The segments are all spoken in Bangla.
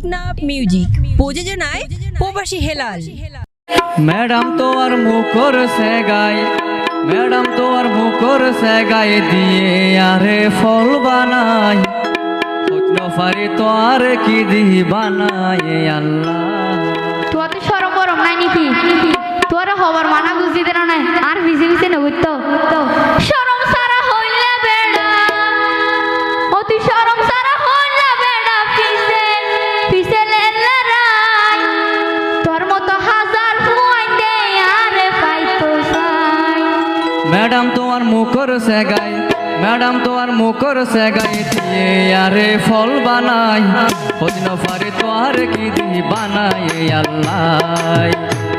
টেকনাফ মিউজিক প্রযোজনায় প্রবাসী হেলাল। ম্যাডাম তো আর মুখর সে গায়, ম্যাডাম তো আর মুখর সে গায়ে দিয়ে আরে ফল বানাই, ফারি তো আর কি দি বানায় আল্লাহ। তোর তো সরম বরম নাই নাকি? তোর হবার মানা বুঝি দেন না আর ভিজে ভিজে নবুত তো সরম সারা হইলে বেড়া, অতি সরম সারা হইলে বেড়া, পিছে পিছে লেলা রাই, তোর মতো হাজার ফুয়াইতে আরে পাইতো সাই। ম্যাডাম তোমার মুখর সে গায়, ম্যাডাম তো আর মুখর সে গায়ে দিয়ে আরে ফল বানাই, হদিন ফারি তো আর কি দি বানায় আল্লাহ,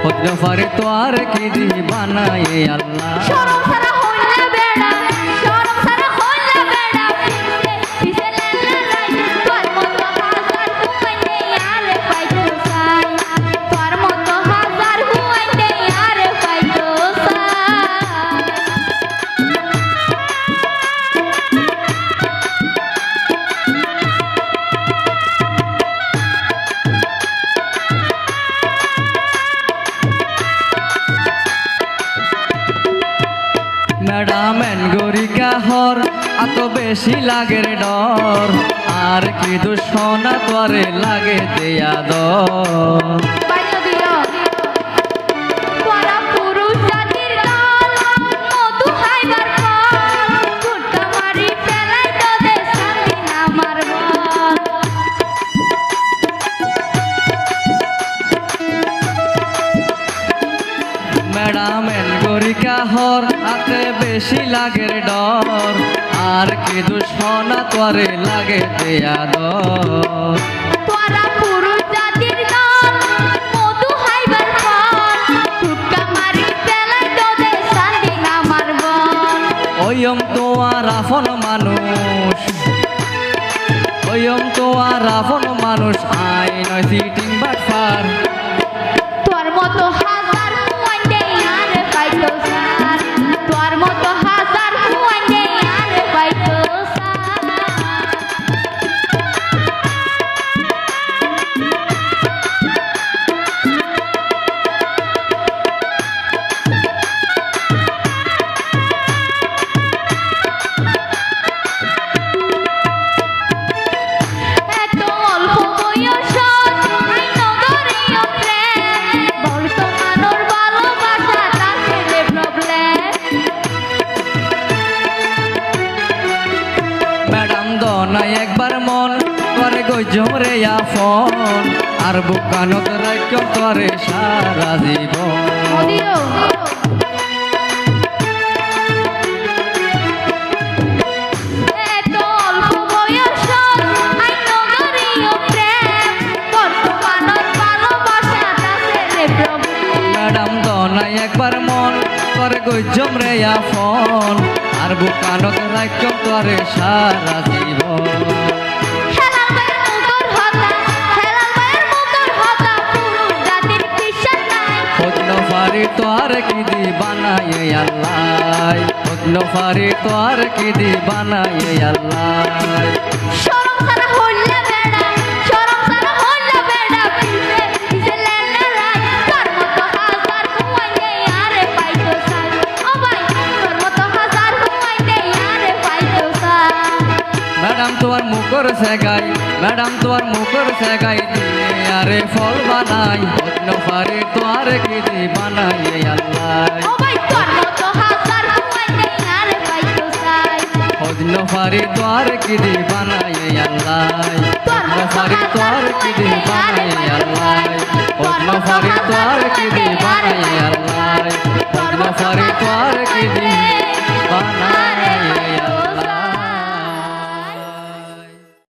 হদিন ফারি তো আর কি দি বানায় আল্লাহ। সরম সারা হইলে বেড়া, সরম সারা হইলে বেড়া, পিছে পিছে লেলা রাই, তোর মতো হাজার ফুয়াইতে আরে পাইতো সাই, তোর মতো হাজার ফুয়াইতে আরে পাইতো সাই। ম্যাডাম এন গরিকা হর এত বেশি লাগের ডর, আর কি দুশনা তোরে লাগে দেয়া দর। বাইতো দিও তোরা পুরুষ জাতির দল, মধু খাইবার পর গুট্টা মারি ফেলাই তোদের শান্তি নামার বল। ম্যাডাম এন গরিকা হর এত বেশি লাগের ডর, আর কি দুশনা তোরে লাগে দেয়া দর। তোরা পুরুষ জাতির দল, মধু খাইবার পর গুট্টা মারি ফেলাই তোদের শান্তি নামার বল। ওয়ম তো আর আপন মানুষ, ওয়ম তো আর আপন মানুষ, আই নয় সিটিং বাটফার। তোর মতো হাজার ফুয়াইতে আরে পাইতো সার, তোর মতো হাজার ফুয়াইতে আরে পাইতো সার। এত অল্প বয়সত আই নগরীয় প্রেম, বর্তমানোর ভালোবাসা তাকে যে প্রবলেম। ম্যাডাম দনাই একবার মন তোরে গজম রে আফন, আর বুকানত রাখ তোরে সারা জীবন। মোদিও এত অল্প বয়সত আই নগরীয় প্রেম, বর্তমানোর ভালোবাসা তাকে যে প্রবলেম। ম্যাডাম দনাই একবার মন তোরে গজম রে আফন, আর বুকানত রাখ তোরে সারা জীবন। হেলাল ভাইয়ের মুখর হতা, হেলাল ভাইয়ের মুখর হতা, পুরুষ জাতির বিশ্বাস নাই। হদিন ফারি তো আর কি দি বানায় আল্লাহ, হদিন ফারি তো আর কি দি বানায় আল্লাহ। সরম সারা হইলে বেড়া, সরম সারা হইলে বেড়া, পিছে পিছে লেনা রাই, তোর মতো হাজার ফুয়াইতে আরে পাইতো সাই। ও ভাই তোর মতো হাজার ফুয়াইতে আরে পাইতো সাই। ম্যাডাম তোমার মুখর সে গাই, ম্যাডাম তোমার মুখর সে গাই দিয়ে আরে ফল বানাই, হদিন ফারি তো আর কি দি বানায় আল্লাহ। ও ভাই তোর মতো হাজার ফুয়াইতে আরে পাইতো সাই। হদিন ফারি তো আর কি দি বানায় আল্লাহ, হদিন ফারি তো আর কি দি বানায় আল্লাহ, হদিন ফারি তো আর কি দি বানায়